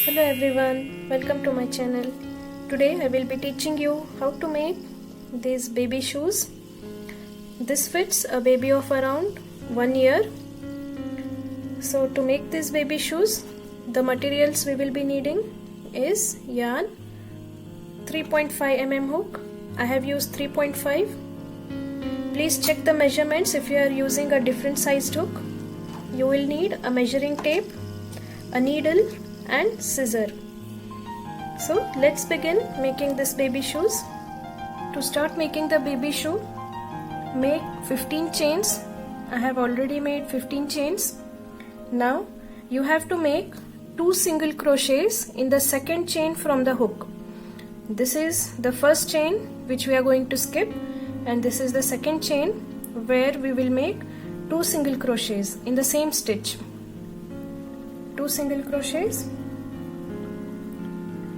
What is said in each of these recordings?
Hello everyone, welcome to my channel. Today I will be teaching you how to make these baby shoes. This fits a baby of around 1 year. So to make these baby shoes, the materials we will be needing is yarn, 3.5 mm hook. I have used 3.5. Please check the measurements if you are using a different sized hook. You will need a measuring tape, a needle and scissor. So let's begin making this baby shoes. To start making the baby shoe, make 15 chains. I have already made 15 chains. Now you have to make 2 single crochets in the second chain from the hook. This is the first chain which we are going to skip, and this is the second chain where we will make 2 single crochets in the same stitch. 2 single crochets.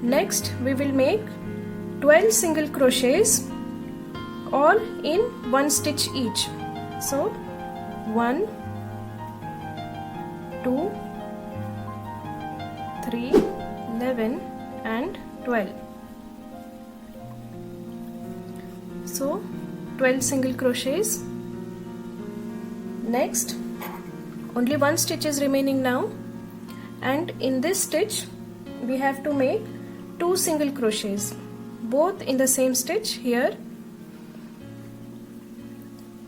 Next we will make 12 single crochets all in one stitch each. So 1, 2, 3, 11 and 12. So 12 single crochets. Next, only one stitch is remaining now, and in this stitch we have to make 2 single crochets, both in the same stitch here,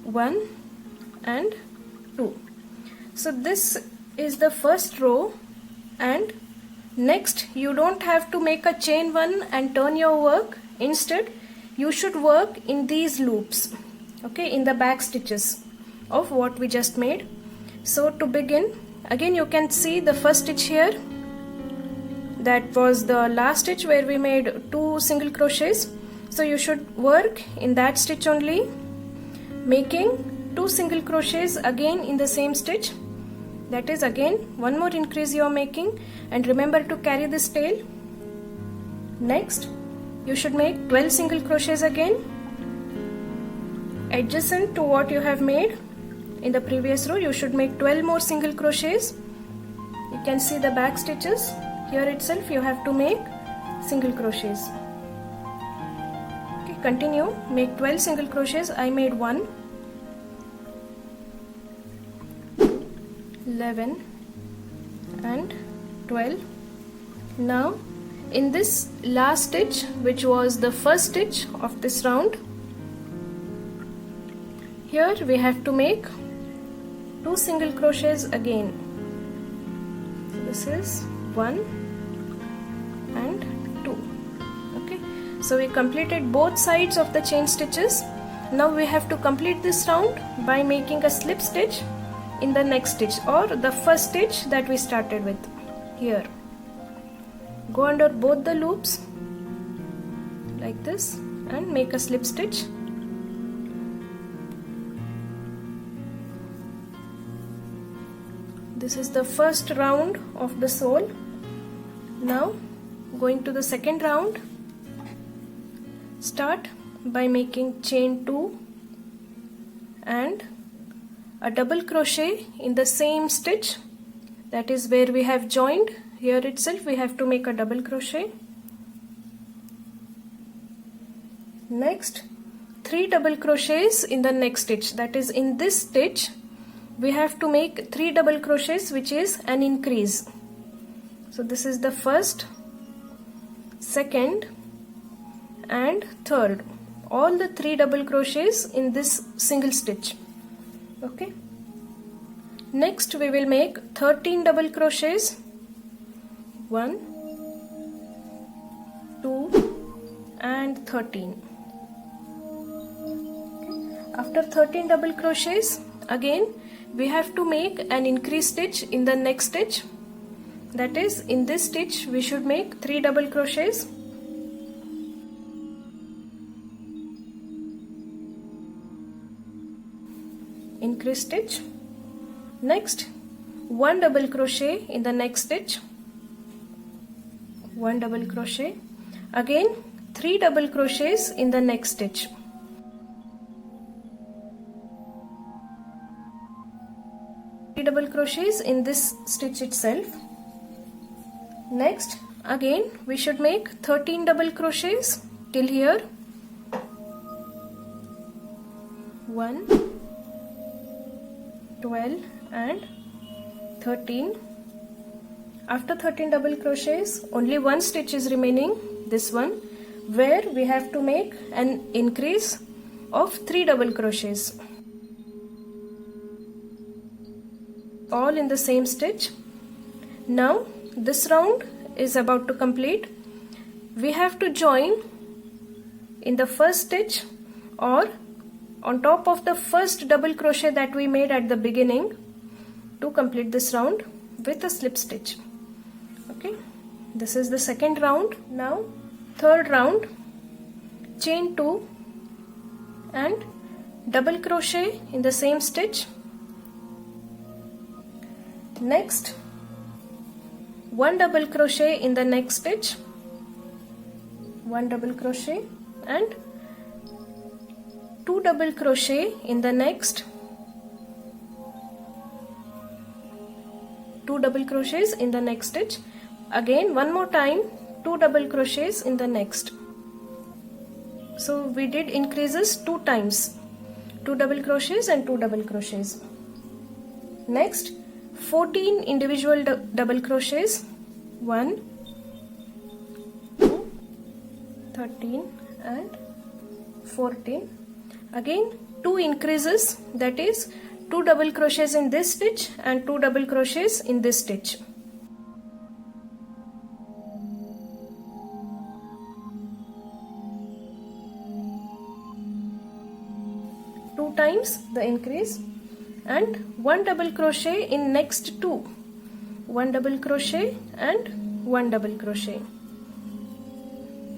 1 and 2. So this is the first row, and next you don't have to make a chain 1 and turn your work. Instead you should work in these loops, okay, in the back stitches of what we just made. So to begin, again you can see the first stitch here, that was the last stitch where we made 2 single crochets. So you should work in that stitch only, making 2 single crochets again in the same stitch. That is again one more increase you are making, and remember to carry this tail. Next you should make 12 single crochets again, adjacent to what you have made in the previous row. You should make 12 more single crochets. You can see the back stitches. Here itself you have to make single crochets. Okay, continue, make 12 single crochets. I made 1, 11 and 12. Now in this last stitch, which was the first stitch of this round, here we have to make 2 single crochets again. So this is 1 and 2. Okay, so we completed both sides of the chain stitches. Now we have to complete this round by making a slip stitch in the next stitch, or the first stitch that we started with. Here go under both the loops like this and make a slip stitch. This is the first round of the sole. Now going to the second round, start by making chain 2 and a double crochet in the same stitch, that is where we have joined. Here itself we have to make a double crochet. Next 3 double crochets in the next stitch, that is in this stitch we have to make 3 double crochets, which is an increase. So this is the first, second and third, all the 3 double crochets in this single stitch. Okay, next we will make 13 double crochets, 1, 2 and 13. Okay. After 13 double crochets, again we have to make an increase stitch in the next stitch, that is in this stitch we should make 3 double crochets. Increase stitch. Next 1 double crochet in the next stitch, 1 double crochet. Again 3 double crochets in the next stitch. Double crochets in this stitch itself. Next again we should make 13 double crochets till here. 1, 12 and 13. After 13 double crochets, only one stitch is remaining, this one, where we have to make an increase of 3 double crochets, all in the same stitch. Now this round is about to complete. We have to join in the first stitch or on top of the first double crochet that we made at the beginning to complete this round with a slip stitch. Okay, this is the second round. Now third round, chain 2 and double crochet in the same stitch. Next, 1 double crochet in the next stitch, 1 double crochet and 2 double crochet in the next, 2 double crochets in the next stitch. Again one more time, 2 double crochets in the next. So we did increases 2 times, 2 double crochets and 2 double crochets. Next, 14 individual double crochets, 1, 2, 13 and 14. Again 2 increases, that is 2 double crochets in this stitch and 2 double crochets in this stitch. Two times the increase and 1 double crochet in next 2, 1 double crochet and 1 double crochet.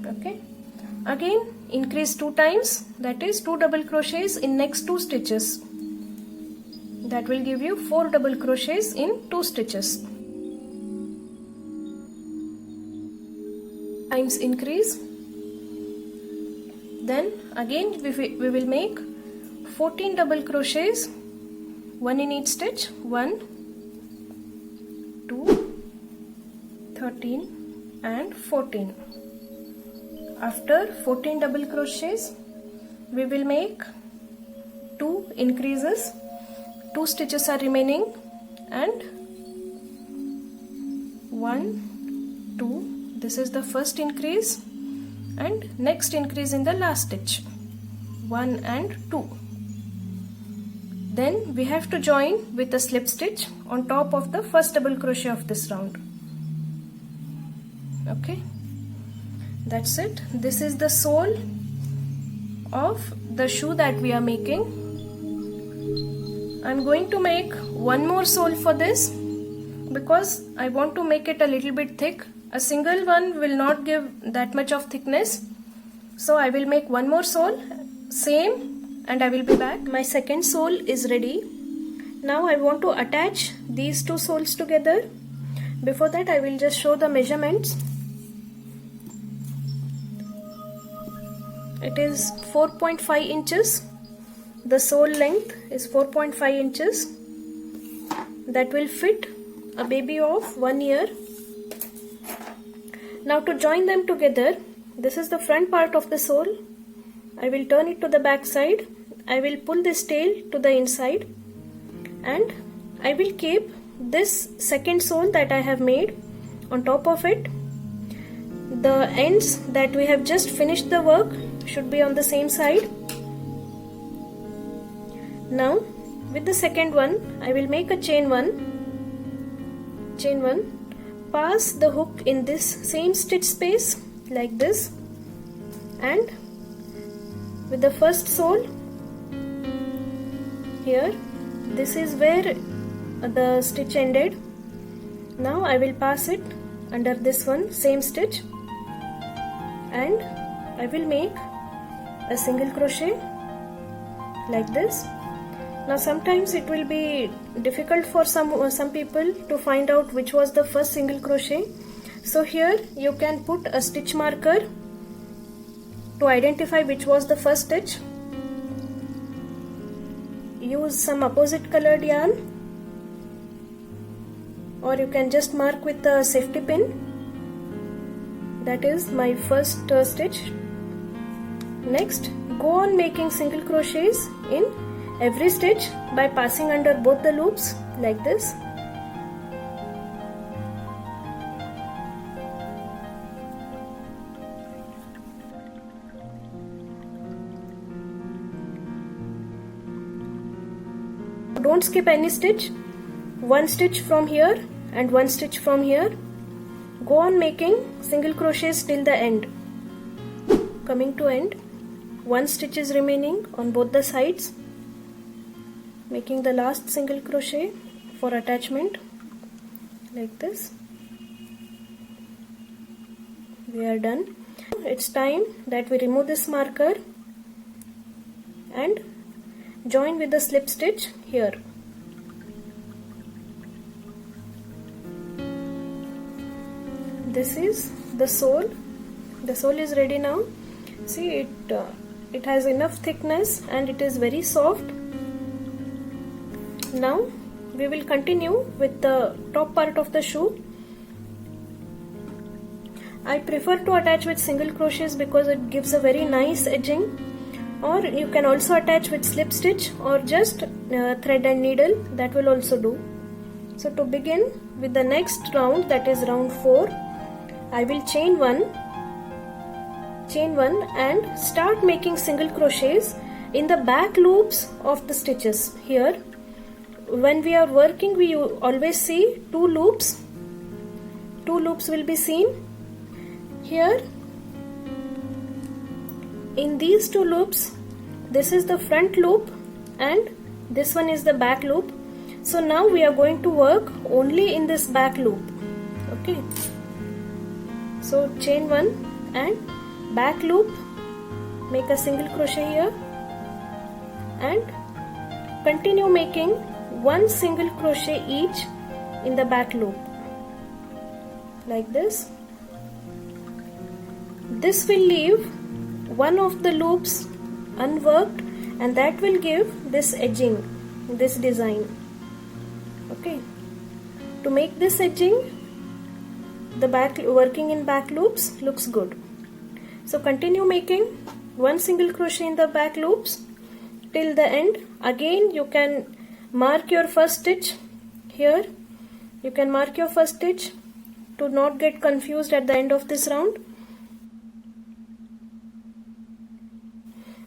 Okay, again increase 2 times, that is 2 double crochets in next 2 stitches. That will give you 4 double crochets in 2 stitches. Times increase. Then again we will make 14 double crochets, 1 in each stitch, 1, 2, 13 and 14. After 14 double crochets, we will make 2 increases, 2 stitches are remaining and 1, 2, this is the first increase and next increase in the last stitch, 1 and 2. Then we have to join with a slip stitch on top of the first double crochet of this round. Okay, that's it. This is the sole of the shoe that we are making. I'm going to make one more sole for this because I want to make it a little bit thick. A single one will not give that much of thickness. So I will make one more sole, same, and I will be back. My second sole is ready. Now I want to attach these 2 soles together. Before that I will just show the measurements. It is 4.5 inches. The sole length is 4.5 inches. That will fit a baby of 1 year. Now to join them together, this is the front part of the sole. I will turn it to the back side. I will pull this tail to the inside and I will keep this second sole that I have made on top of it. The ends that we have just finished the work should be on the same side. Now with the second one, I will make a chain 1, pass the hook in this same stitch space like this, and with the first sole here, this is where the stitch ended. Now I will pass it under this one, same stitch, and I will make a single crochet like this. Now sometimes it will be difficult for some people to find out which was the first single crochet. So here you can put a stitch marker to identify which was the first stitch. Use some opposite colored yarn, or you can just mark with a safety pin. that is my first stitch. Next, go on making single crochets in every stitch by passing under both the loops like this. Don't skip any stitch. One stitch from here and one stitch from here. Go on making single crochets till the end. Coming to end, one stitch is remaining on both the sides. Making the last single crochet for attachment like this. We are done. It's time that we remove this marker and join with the slip stitch here. This is the sole. The sole is ready now. See, it has enough thickness and it is very soft. Now we will continue with the top part of the shoe. I prefer to attach with single crochets because it gives a very nice edging, or you can also attach with slip stitch or just thread and needle, that will also do. So to begin with the next round, that is round 4, I will chain one and start making single crochets in the back loops of the stitches. Here when we are working, we always see two loops will be seen. Here in these two loops, this is the front loop and this one is the back loop. So now we are going to work only in this back loop. Okay, so chain one and back loop, make a single crochet here and continue making one single crochet each in the back loop like this. This will leave one of the loops unworked and that will give this edging, this design. Okay, to make this edging, the back working in back loops looks good. So continue making one single crochet in the back loops till the end. Again you can mark your first stitch here. You can mark your first stitch to not get confused at the end of this round.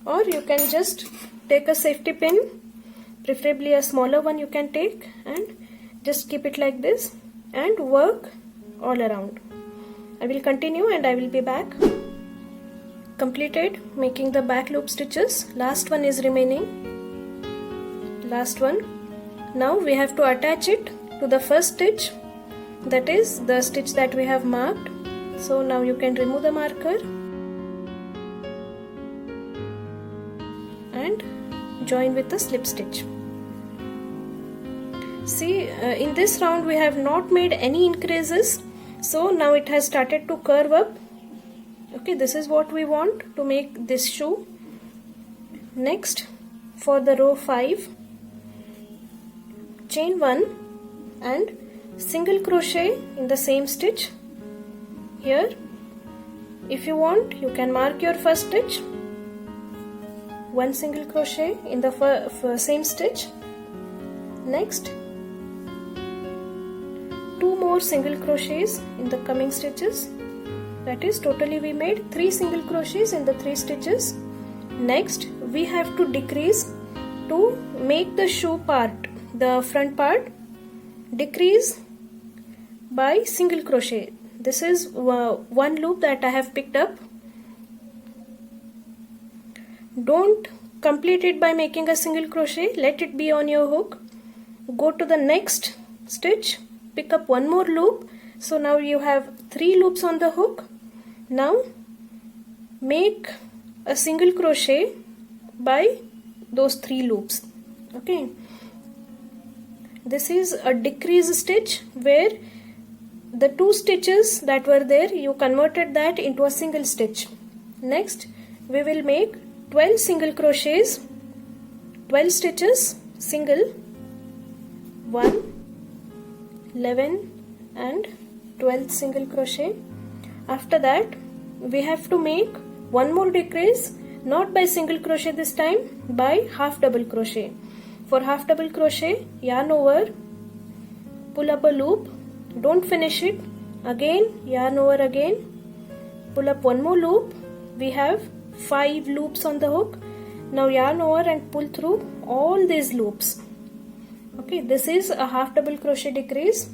Or you can just take a safety pin, preferably a smaller one you can take, and just keep it like this and work all around. I will continue and I will be back. Completed making the back loop stitches. Last one is remaining. Last one. Now we have to attach it to the first stitch, that is the stitch that we have marked. So now you can remove the marker and join with the slip stitch. See, in this round we have not made any increases, so now it has started to curve up. Okay, this is what we want to make this shoe. Next, for the row 5, chain 1 and single crochet in the same stitch here. If you want, you can mark your first stitch, one single crochet in the same stitch. Next, 2 more single crochets in the coming stitches. That is, totally we made 3 single crochets in the 3 stitches. Next, we have to decrease to make the shoe part, the front part, decrease by single crochet. This is one loop that I have picked up. Don't complete it by making a single crochet, let it be on your hook. Go to the next stitch, pick up one more loop. So now you have 3 loops on the hook. Now make a single crochet by those 3 loops. Okay, this is a decrease stitch where the 2 stitches that were there, you converted that into a single stitch. Next, we will make 12 single crochets, 12 stitches, single, 1, 11 and 12th single crochet. After that we have to make one more decrease, not by single crochet this time, by half double crochet. For half double crochet, yarn over, pull up a loop, don't finish it, again yarn over again, pull up one more loop. We have 5 loops on the hook. Now yarn over and pull through all these loops. Okay, this is a half double crochet decrease.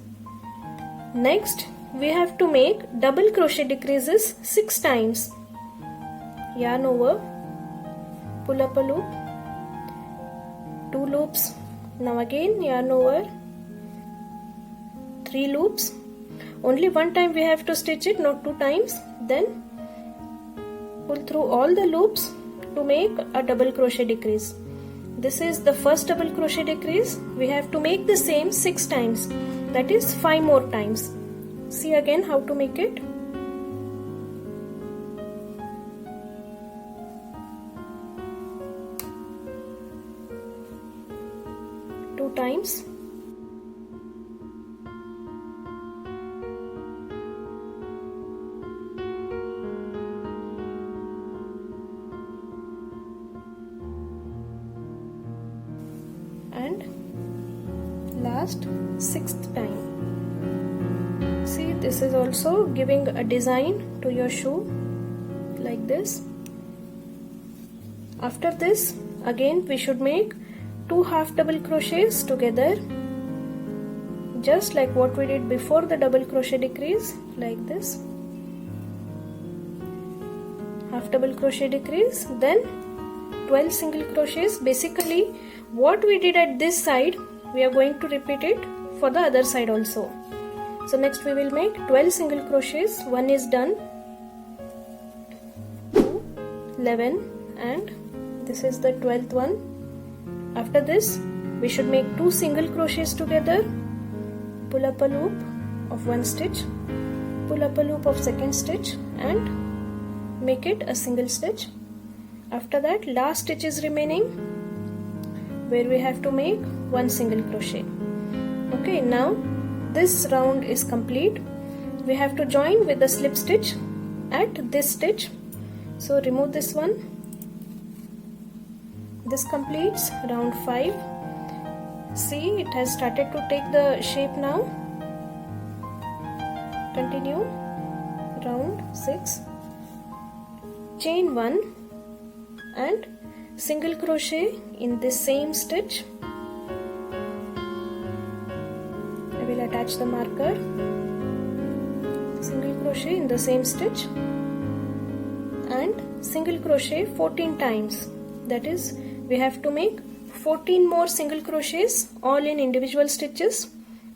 Next we have to make double crochet decreases 6 times. Yarn over, pull up a loop, 2 loops, now again yarn over, 3 loops. Only one time we have to stitch it, not 2 times. Then pull through all the loops to make a double crochet decrease. This is the first double crochet decrease. We have to make the same 6 times, that is 5 more times. See again how to make it. Two times. And last 6th time. See, this is also giving a design to your shoe like this. After this, again we should make 2 half double crochets together, just like what we did before the double crochet decrease, like this. Half double crochet decrease, then 12 single crochets. Basically what we did at this side, we are going to repeat it for the other side also. So next we will make 12 single crochets. One is done, 2, 11, and this is the 12th one. After this we should make 2 single crochets together, pull up a loop of 1 stitch, pull up a loop of 2nd stitch, and make it a single stitch. After that, last stitch is remaining, where we have to make 1 single crochet. Okay, now this round is complete. We have to join with the slip stitch at this stitch. So remove this one. This completes round 5. See, it has started to take the shape now. Continue round 6. Chain 1 and single crochet in this same stitch. I will attach the marker. Single crochet in the same stitch and single crochet 14 times. That is, we have to make 14 more single crochets, all in individual stitches.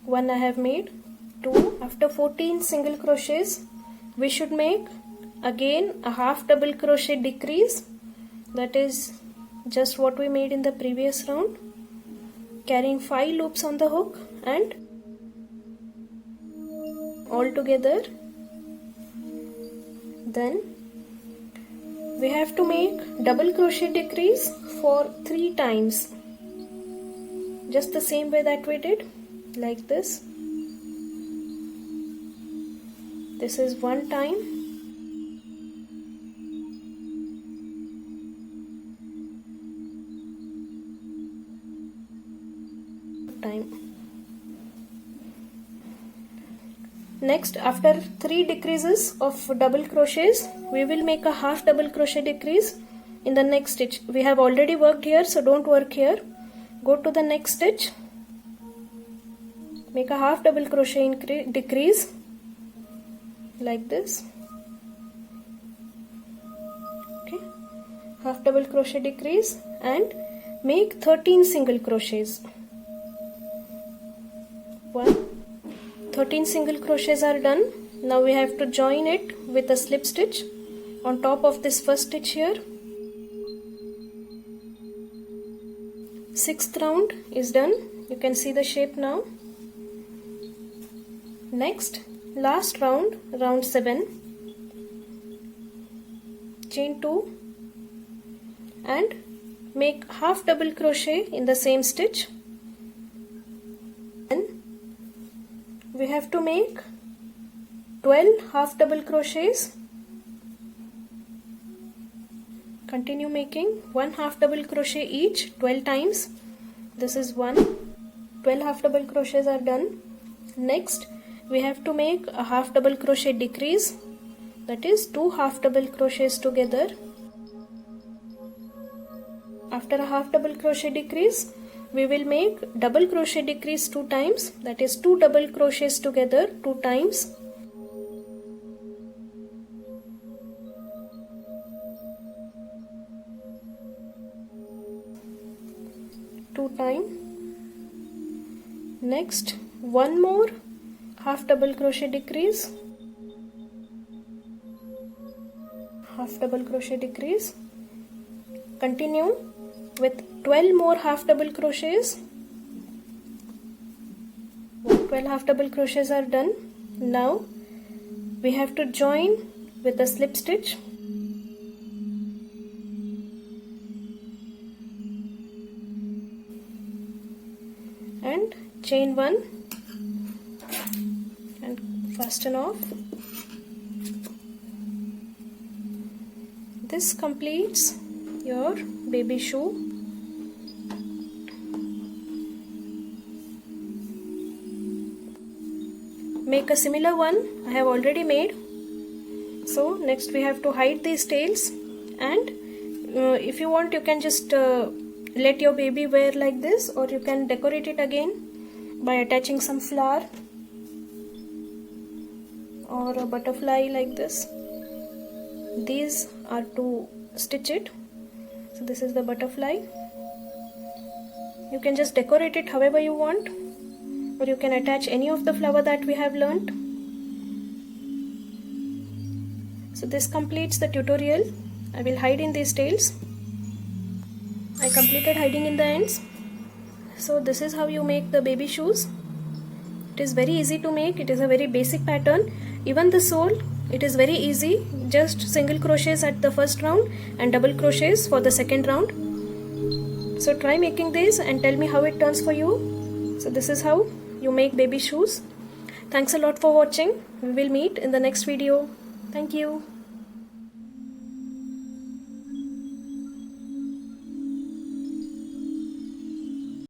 1 I have made, 2. After 14 single crochets, we should make again a half double crochet decrease. That is just what we made in the previous round, carrying 5 loops on the hook, and all together. Then we have to make double crochet decrease for 3 times, just the same way that we did, like this. This is 1 time, Next, after 3 decreases of double crochets, we will make a half double crochet decrease in the next stitch. We have already worked here, so don't work here. Go to the next stitch, make a half double crochet decrease like this. Okay, half double crochet decrease, and make 13 single crochets. 13 single crochets are done. Now we have to join it with a slip stitch on top of this first stitch here. 6th round is done. You can see the shape now. Next, last round, round 7. Chain 2 and make half double crochet in the same stitch. Then we have to make 12 half double crochets. Continue making 1 half double crochet each 12 times. This is 1. 12 half double crochets are done. Next we have to make a half double crochet decrease, that is 2 half double crochets together. After a half double crochet decrease, we will make double crochet decrease 2 times, that is 2 double crochets together 2 times. Next, one more half double crochet decrease, half double crochet decrease. Continue with 12 more half double crochets. 12 half double crochets are done. Now we have to join with a slip stitch. And chain 1 and fasten off. This completes your baby shoe. Make a similar one I have already made. So next we have to hide these tails, and if you want you can just let your baby wear like this, or you can decorate it again by attaching some flower or a butterfly like this. These are to stitch it. So this is the butterfly. You can just decorate it however you want, or you can attach any of the flower that we have learnt. So this completes the tutorial. I will hide in these tails. I completed hiding in the ends. So this is how you make the baby shoes. It is very easy to make. It is a very basic pattern. Even the sole, it is very easy. Just single crochets at the first round and double crochets for the second round. So try making this and tell me how it turns for you. So this is how you make baby shoes. Thanks a lot for watching. We will meet in the next video. Thank you.